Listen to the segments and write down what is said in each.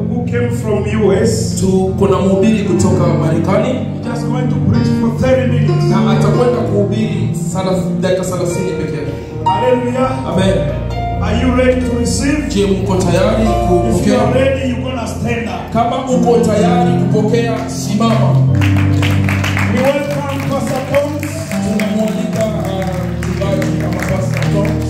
who came from US. Kuna mhubiri kutoka Marekani. Just going to preach for 30 minutes. Na atakwenda kuhubiri dakika 30 pekee. Hallelujah. Amen. Are you ready to receive? Je, mko tayari kupokea? If you are ready, you're going to stand up. Kama uko tayari kupokea, simama. We welcome Pastor Thomas. Tunamwalika mchungaji kama Pastor Thomas.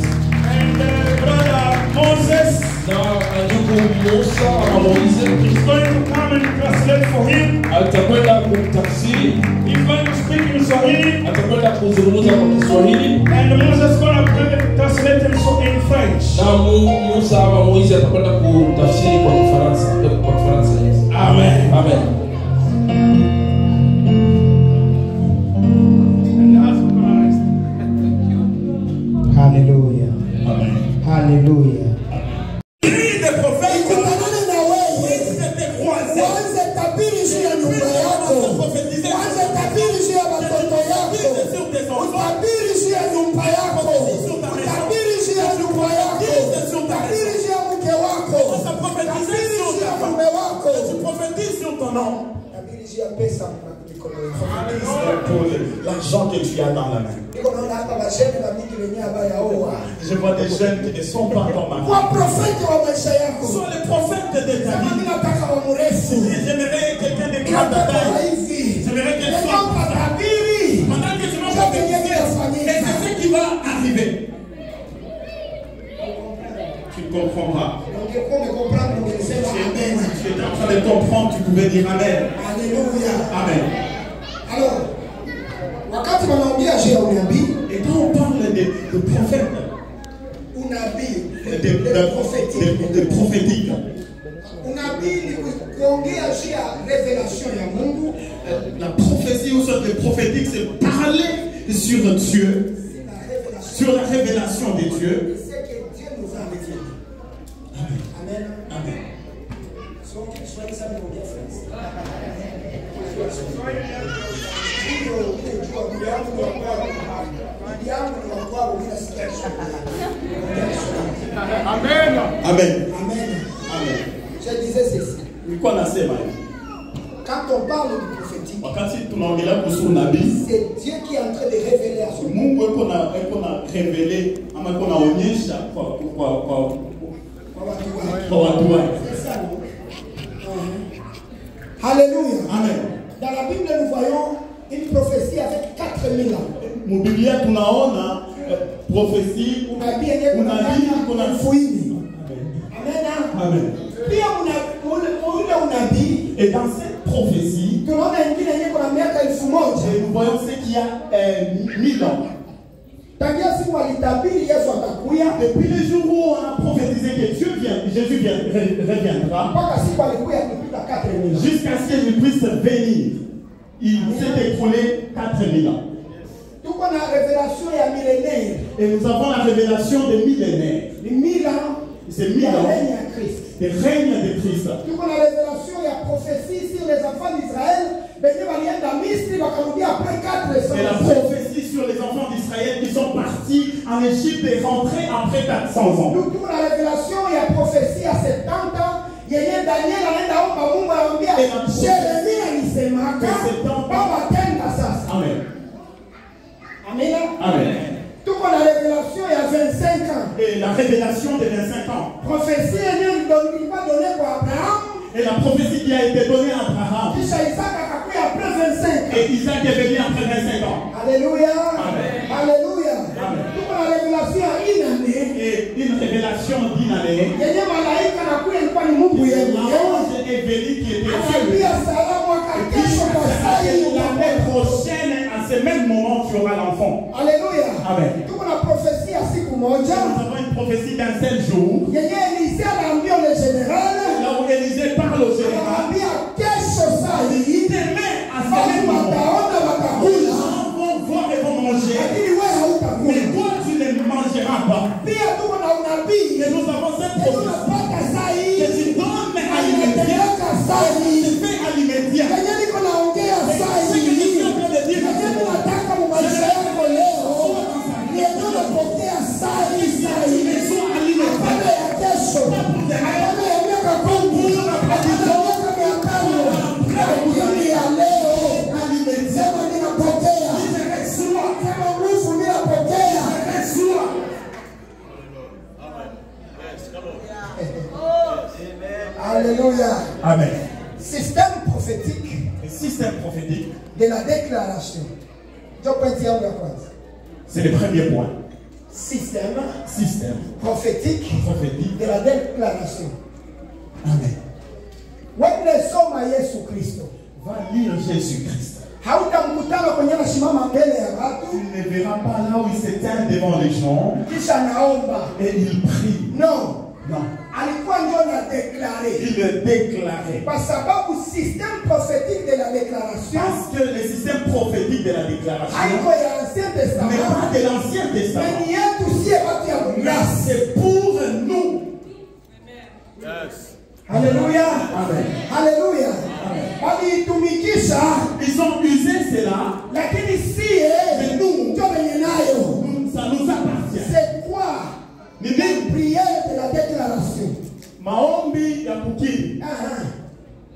And Brother Moses. Na ndugu Musa Moise. He's going to come and translate for him. Atakwenda kumtafsiri. He's going to speak in Swahili. Atakwenda kuzungumza kwa Kiswahili. And Moses is going to translate in French. Na Musa ama Moise atakwenda kutafsiri kwa Kifaransa. Kwa Kifaransa, yes. Amen. Amen. Hallelujah. Amen. Hallelujah. L'argent que tu as dans la main. Je vois des jeunes qui ne sont pas dans ma main. Ce sont les prophètes de ta vie. J'aimerais quelqu'un de grande taille. J'aimerais qu'elle soit pendant que je vais prophétiser, et c'est ce qui va arriver. Tu comprendras. Si tu es en train de comprendre, tu pouvais dire Amen. Alléluia. Amen. Alors, wakati wanaongea juu ya unabii, et quand on parle de prophètes, unabii de prophétique, unabii ni kuongea juu ya revelation ya Mungu. La prophétie ou sorte de prophétique, c'est parler sur Dieu, sur la révélation de Dieu. C'est que Dieu nous a révélé. Amen. Amen. Amen. Soyez ça mon bien frère. Amen. Amen. Amen. Amen. Je disais ceci. Ulikuwa nasema quand on parle du prophétique, wakati tunaongelea kuhusu nabii, c'est Dieu qui est en train de révéler à son monde. Mungu eko na révéler ama eko naonyesha kwa watu wake. C'est ça, non? Alléluia. Amen. Dans la Bible, nous voyons une prophétie avec 4000 ans. Mubiblia tunaona prophétie Unabii kuna fuini. Amen. Amen. Pia ule unabii, et dans cette prophétie, tunaona ingine yenye kuna miaka 1000. nous voyons ce qu'il y a 1000 ans. Tangia siku alitabiri Yesu atakuya, depuis le jour où on a prophétisé que Jésus reviendra, mpaka siku alikuya kupita 4000 ans. jusqu'à ce qu'il puisse venir, il s'est écoulé 4000 ans. Tuko na révélation ya millénaire. Et nous avons la révélation des millénaires. Les 1000 ans, c'est 1000 ans de règne de Christ. Tuko na révélation ya prophétie sur les enfants d'Israël. Benye balienda Misri bakarudia après 400 ans. Et la prophétie sur les enfants d'Israël qui sont partis en Égypte et rentrés après 400 ans. Nous avons la révélation et la prophétie à 70 ans. Yeye Daniel anaenda omba Mungu anamwambia Yeremia alisemaka baba tenda sasa. Amen. Amen. Amen. Tuko na révélation il y a 25 ans. Et la révélation de 25 ans. Prophétie il va donner pour Abraham. Et la prophétie qui a été donnée à Abraham. Kisha Isaac akakuya après 25 ans. Et Isaac est venu après 25 ans. Alléluia. Amen. Alléluia. Amen. Tuko na révélation à une année. Et une révélation d'une année. Yenye malaika anakuya ilikuwa ni Mungu yeye. L'ange est venu qui était Dieu. Anaambia salamu akakesho kwa saa hii. L'année prochaine, à ce même moment, tu auras l'enfant. Alléluia. Amen. Tuko na prophétie ya siku moja. Nous avons une prophétie d'un seul jour. Yenye Élisée anaambia le général. Là où Élisée parle au général. Anaambia kesho saa hii. Demain, à ce même moment, wataona watakula. les gens vont voir et vont manger. Lakini wewe hautakula. Mais toi, tu ne mangeras pas. Pia tuko na unabii. Et nous avons cette prophétie. Alléluia. Amen. Système prophétique Le système prophétique, de la déclaration. c'est le premier point. Système Prophétique de la déclaration. Amen. Wakisoma Yesu Kristo. Va lire Jésus-Christ. Hautamkutana kwenye anasimama mbele ya watu. Tu ne verras pas là où il s'éteint devant les gens Kisha naomba. et il prie. Non. Non. Alikuwa ndio na déclarer. Il le déclarait. Kwa sababu système prophétique de la déclaration. Parce que le système prophétique de la déclaration haiko ya Ancien Testament. n'est pas de l'Ancien Testament. Mais yetu sie watu ya Mais c'est pour nous. Yes. Alléluia. Amen. Alléluia. Waliitumikisha. Ils ont usé cela. Lakini sie Mais nous, ndio wenye nayo. ça nous appartient. C'est quoi? Ni La prière de la déclaration. maombi ya kukiri.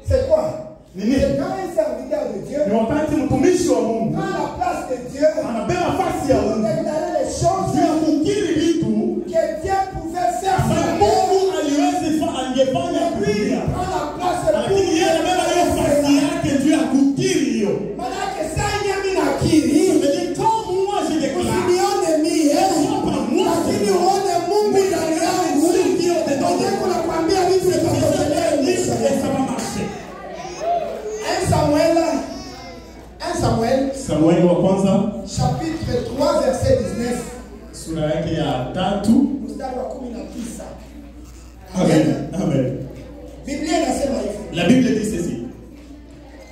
C'est quoi? Nini? C'est quand un serviteur de Dieu Ni wakati mtumishi wa Mungu prend la place de Dieu anabeba nafasi ya pour Mungu déclarer les choses juu ya kukiri vitu que Dieu pouvait faire sur la ambayo terre. Mungu angefanya Et puis, kukiria. il prend la place de Lakini yeye anabeba hiyo nafasi yake juu ya kukiri hiyo. Manake saa nyami nakiri. Mais comme moi je déclare, Usinione mie. Lakini uone Mungu ndani yangu. Ndio kuna kuambia vitu vitakotokea maisha yako. 1 Samuel Samueli wa kwanza chapitre 3 verset 19 sura yake ya 3. mstari wa 19. Amen. Amen. Biblia inasema hivi. La Bible dit ceci.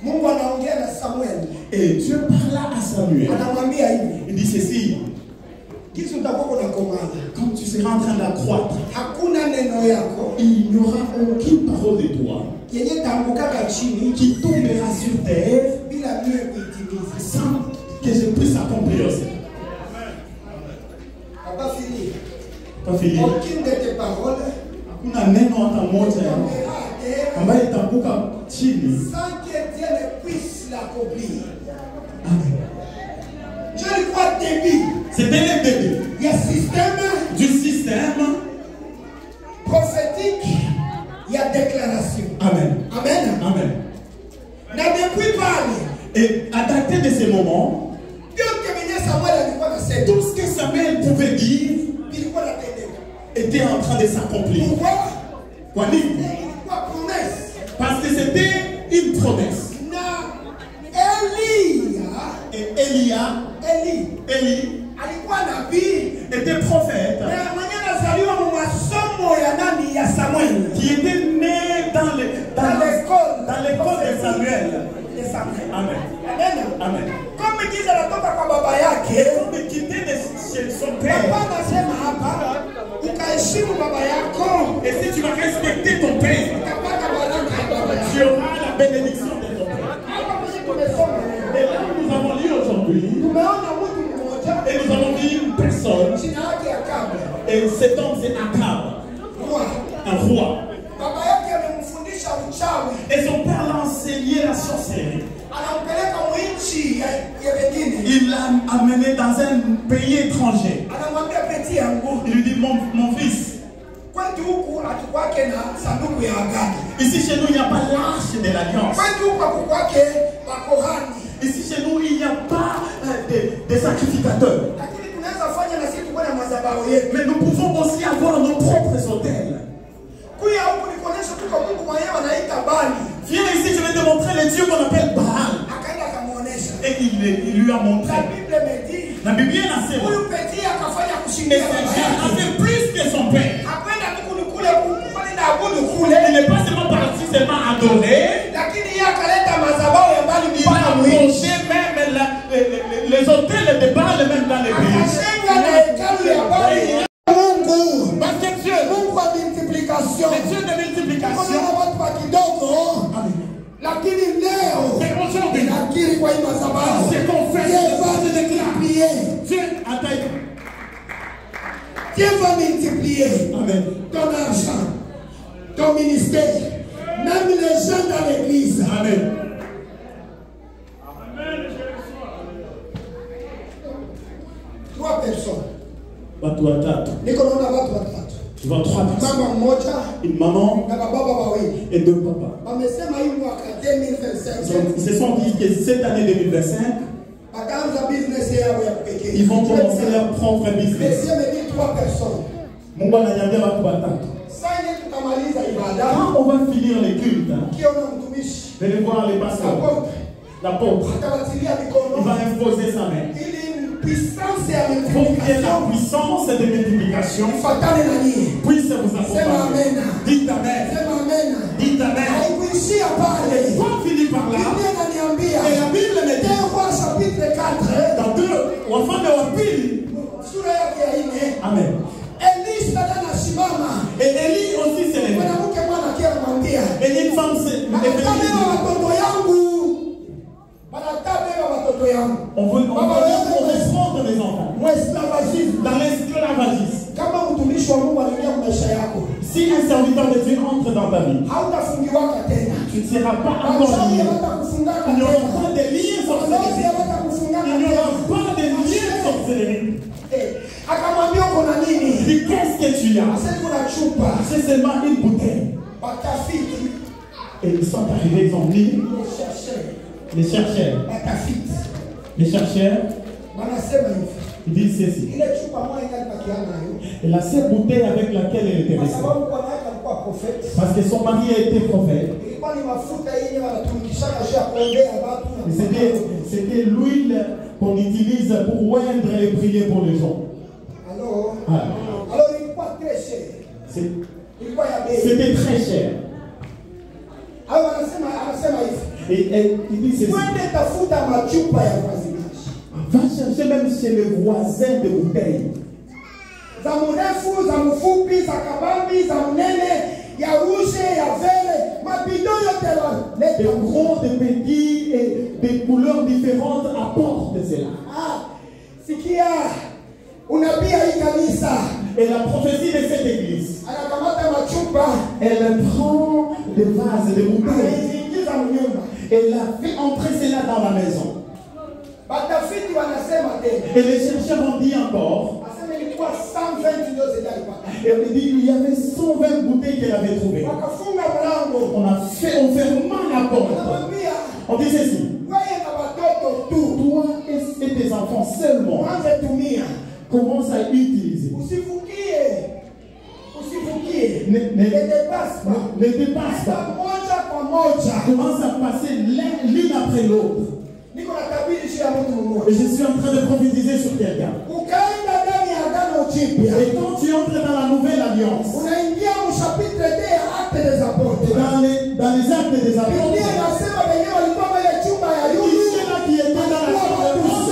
Mungu anaongea na Samuel. Et Dieu parla à Samuel. Anamwambia hivi. Il dit ceci. Kitu utakuwa unakomanda. Quand tu seras en train d'accroître, Hakuna neno yako il n'y aura aucune parole de toi yenye taanguka chini qui tombera sur terre bila mimi kuitimiza. sans que je puisse accomplir ça. Pas fini. Pas fini. Aucune de tes paroles Hakuna neno hata moja tombera à terre ambayo itaanguka chini. sans que Dieu ne puisse l'accomplir. Amen. Je le crois début. C'était le début Il y a système du système. prophétique, il y a déclaration. Amen. Amen. Amen. Na depuis pale, Et à dater de ce moment, tout ce que Samuel pouvait dire était en train de s'accomplir. pourquoi? Parce que c'était une promesse. Et Élie était prophète qui était né dans l'école de Samuel. Amen. Amen. Comme disait la toka kwa baba yake, Comme il quittait de chez son père. papa anasema hapa, ukaheshimu baba yako, Et si tu vas respecter ton père, utapata baraka ya baba yako. tu auras la bénédiction de ton père. Hapa kwenye tumesoma Et là, nous avons lu aujourd'hui, tumeona mtu mmoja et nous avons vu une personne, jina yake Akabu, et cet homme c'est Akab, roi. un roi. Baba yake amemfundisha uchawi, Et son père l'a enseigné la sorcellerie. anampeleka mwinchi ya wengine, Il l'a amené dans un pays étranger. anamwambia peti yangu, Il lui dit, mon fils, kwetu huku hatukwake na sanduku ya agano, ici chez nous, il n'y a pas l'arche de l'alliance. kwetu huku hakukwake makohani, Ici chez nous, il n'y a pas des sacrificateurs. lakini tunaweza fanya na sisi tukuwe na madhabahu yetu. Mais nous pouvons aussi avoir nos propres hôtels. Kuya huku nikuonyesha tuko Mungu mwenyewe anaita Bali. Viens ici, je vais te montrer le Dieu qu'on appelle Baal. Akaenda akamuonesha. Et il lui a montré. La Bible me dit, La Bible est assez huyu peti akafanya Et kushindia ce baba Dieu a yake. fait plus que son père. Hakwenda tu kule kufanya na abudu kule, Il n'est pas seulement parti seulement adorer. lakini yeye akaleta madhabahu ya Bali Il mpaka a mwisho. plongé même les hôtels de Baal même dans les pays. Akajenga na hekalu ya Bali. Mungu, Parce que Dieu, Mungu wa multiplication. le Dieu de Kuna multiplication, watu wa kidogo, lakini leo mais aujourd'hui, nakiri kwa hii madhabahu. c'est qu'on fait Dieu va multiplier. Dieu a taillé. Dieu va multiplier Amen. ton argent, ton ministère, même les gens dans l'église. Amen. Trois personnes. Watu watatu. Niko naona watu watatu. Tu vois 3 personnes. Mama mmoja Une maman na baba wawili. et deux papas. Wamesema hii mwaka 2025 Ils se sont dit que cette année 2025, wataanza business yao ya pekee. ils vont commencer leur propre business. Messieurs me dit 3 personnes. Mungu ananiambia watu watatu. Sasa tutamaliza ibada. Quand on va finir les cultes, Kiona mtumishi. venez voir les pasteurs. L'apôtre, Atawatilia il mikono. va imposer sa main. Ili puissance ya Pour que la multiplication puissance de multiplication ifatane na nyinyi. puisse vous Sema accompagner. amen. Dites amen. Sema amen. Dites amen. Haikuishia pale. Quand finit par là, Biblia inaniambia. et la Bible me dit, Deux Rois chapitre 4. dans 2, enfant de la pile, Sura yake ya 4. amen. Elisha anasimama. Et Élie aussi s'est levé. Mwanamke mwana akiwa anamwambia, Et une femme s'est "Banatabeba levée. watoto yangu. Banatabeba watoto yangu." On veut prendre mes enfants. Mwesclavagisme. Dans l'esclavagisme. Kama mtumishi wa Mungu anaingia kwa maisha yako, Si un serviteur de Dieu entre dans ta vie, hautafungiwaka tena. tu ne seras pas encore Wachawi lié. hawatakufungaka Il n'y aura tena. pas de liens Wazazi sorcellerie. hawatakufungaka Il n'y tena. aura pas de liens sorcellerie. Akamwambia uko na nini? Dis, qu'est-ce que tu as? Asema kuna chupa. C'est seulement une bouteille. Batafiti. Et ils sont arrivés, ils ont mis Les chercheurs. les chercheurs. Batafiti. Les chercheurs, Wanasema hivi. ils disent ceci. Ile chupa moja ikalipatia nayo. Et la seule bouteille avec laquelle elle était Kwa restée. sababu bwana yake alikuwa prophet. Parce que son mari a été prophète. Ilikuwa ni mafuta yenye wanatumikishaka juu ya kuombea watu. Et c'était l'huile qu'on utilise pour oindre et prier pour les gens. Alors, Ah. alors ilikuwa très cher. C'est- Ilikuwa ya bei. C'était très cher. Hao anasema hivi. Et il dit ceci. Twende tafuta machupa ya voisinage. Va chercher même chez le voisin de bouteilles. Za mrefu, za mfupi, za kabambi, za mnene, ya rouge, ya vert, mabido yote Des gros, des petits et des couleurs différentes apportent cela. Ah, sikia, unapia hii kanisa. Et la prophétie de cette église, Anakamata machupa, elle prend des vases, des bouteilles. anaingiza mnyumba. Elle a fait entrer cela dans la maison. Batafiti wanasema tena. Et les chercheurs ont dit encore, Asema ilikuwa 120 ndio zilipata. et on dit il y avait 120 bouteilles qu'elle avait trouvées. Wakafunga mlango. On ferma la porte. Anamwambia, On dit ceci. wewe na watoto tu, Toi et tes enfants seulement anze tumia. commence à utiliser. Usifukie. Usifukie. Ne dépasse pas. ne dépasse pas. Moja kwa moja. Commence à passer l'une après l'autre. Niko natabiri juu ya mtu Et mmoja. je suis en train de prophétiser sur quelqu'un. Ukaenda ndani ya agano jipya. Et quand tu entres dans la nouvelle alliance, Unaingia mchapitre 2 ya Actes des Apôtres. dans les actes des Biblia apôtres, inasema wenyewe walikuwa kwenye chumba ya il Yuda. y en a qui étaient dans la chambre de Moses.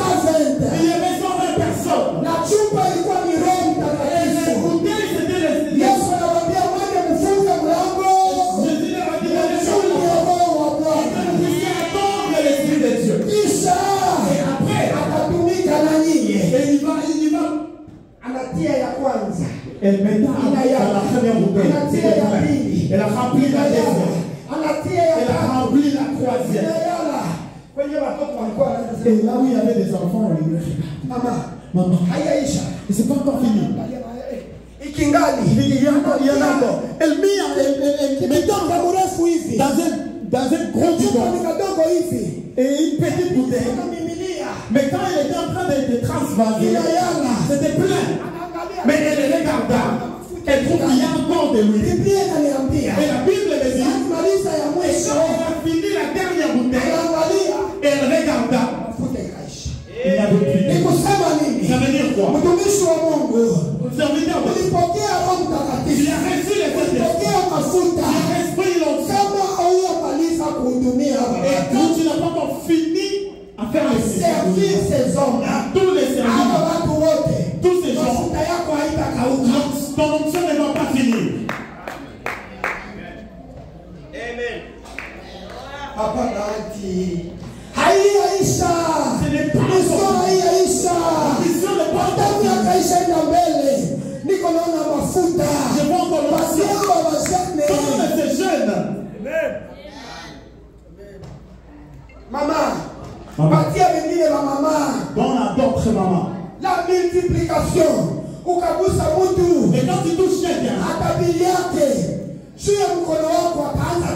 Il y avait 120 personnes. Na chumba ilikuwa ni Roho Et les Mtakatifu. bouteilles, c'était les... Yesu anawaambia mwende mfunge mlango. Jésus leur a dit dans les Chumba ya chambres, Roho wa Bwana. vous puissiez attendre l'Esprit de Dieu. Kisha atatumika na nyinyi. Et il va. Anatia ya kwanza. Elle met dans la première bouteille. Anatia ya pili. Elle a rempli la deuxième. Anatia ya Elle a tatu. rempli la troisième. Inayala. Kwenye watoto walikuwa Et wanasema, là où il y avait des enfants, on lui dit, mama, maman, haiyaisha. c'est pas encore fini. Ikingali. Il y en a encore. Elle met Kidongo mrefu hivi. dans un gros Chupa bidon ni kadogo hivi. et une petite bouteille. Anamimilia. Mais quand elle était en train de transvaser, Inayala. c'était plein. Anaangalia. Mais elle regarda. Elle trouve qu'il y a encore de l'huile. Biblia inaniambia. Et la Bible me dit, Akimaliza ya et mwisho. quand elle a fini la dernière bouteille, Anaangalia. elle regarda. Mafuta ikaisha. Il n'y avait plus. Ni kusema nini? Ça veut dire quoi? Mtumishi wa Mungu. Serviteur de Dieu. Ulipokea Roho Il Mtakatifu. a reçu les Saint-Esprit. Ulipokea mafuta. L'Esprit l'onction. Kama hauyamaliza kuhudumia Et watu, quand tu n'as pas encore fini à faire les servir services, ces hommes, à tous les hawa services, watu wote, tous ces gens, mafuta yako haitakauka. ton onction ne va pas finir. Hapa bahati haiyaisha, Ce n'est pas miso encore. haiyaisha, Mission n'est pas damu encore. yakaisha enda mbele. Niko naona mafuta Je vois encore le basi patient. hao wajane. Comme ces jeunes. Mama, Mama. patia wengine wa mama. Dans la d'autres mamans. La multiplication, ukagusa mtu Et quand tu touches quelqu'un, atabili yake juu ya mkono wako akaanza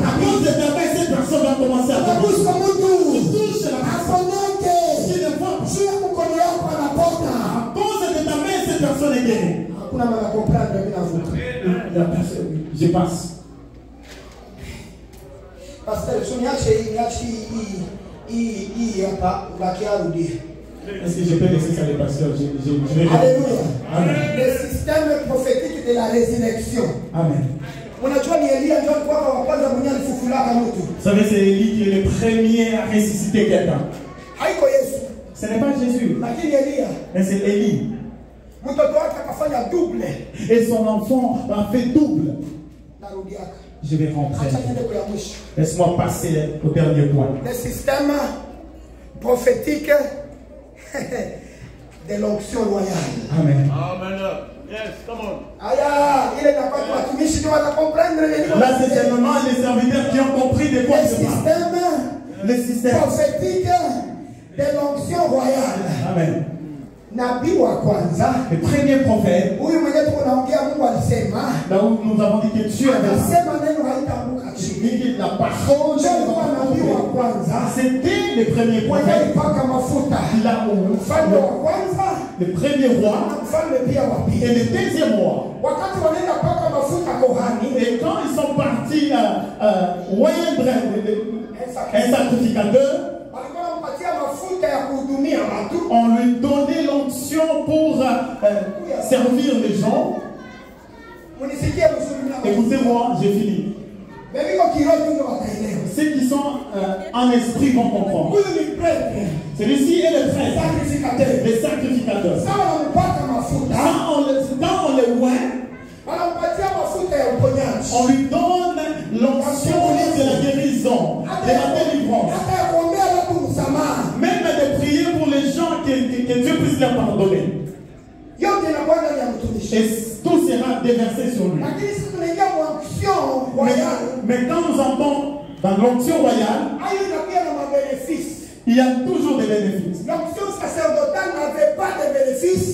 Kuna mama comprendre mimi navuka. Je passe. Pasteur, niache hii hapa baki arudi. Est-ce que je peux laisser ça les pasteurs? Je vais. Alléluia. Amen. Le système prophétique de la résurrection. Amen. Unajua ni Elia ndio alikuwa wa kwanza mwenye alifufulaka mtu. Vous savez, c'est Élie qui est le premier à ressusciter quelqu'un. Haiko Yesu. Ce n'est pas Jésus, Lakini Elia mais c'est Élie. mtoto wake akafanya double. Et son enfant a fait double. Narudiaka. Je vais rentrer. Acha niende kwa mwisho. Laisse-moi passer au dernier point. Le système prophétique de l'onction royale. Amen. Amen. Yes, come on. Aya, ile inakuwa kwa watumishi ndio watakomprendre nini. Là, c'est seulement les serviteurs qui ont compris de quoi je parle. Le système Prophétique de l'onction royale. Amen. Nabii wa kwanza, Le premier prophète, huyu mwenyewe tunaongea, Mungu alisema, là où nous avons dit que Dieu avait akasema neno haitaanguka chini. dit que la parole Ndio alikuwa nabii wa kwanza, c'était le premier mwenye prophète. alipaka mafuta. Là où Mfalme wa kwanza le premier roi na mfalme pia wa et pili. le deuxième roi. Wakati wanaenda paka mafuta kohani, Et quand ils sont partis oindre un sacrificateur, walikuwa wanampatia mafuta ya kuhudumia watu. on lui donnait l'onction pour servir les gens. Munisikie vizuri na Écoutez-moi, j'ai fini. Bebiko kiroho ndio wataelewa. Ceux qui sont en esprit vont comprendre. Huyu ni prêtre, Celui-ci est le frère, sacrificateur. les sacrificateurs. Sawa wanampaka mafuta, Quand on le oint, wanampatia mafuta ya uponyaji. on lui donne l'onction de la guérison, de la délivrance. Hata ya kuombea watu msamaha. Même de prier pour les gens que Dieu puisse leur pardonner. Yote inakuwa ndani ya mtumishi. Et tout sera déversé sur lui. Lakini sisi tunaingia kwa onction royale. Mais quand nous entrons dans l'onction royale, Hayo inakuwa na mabenefice. il y a toujours des bénéfices. L'onction sacerdotale n'avait pas de bénéfice.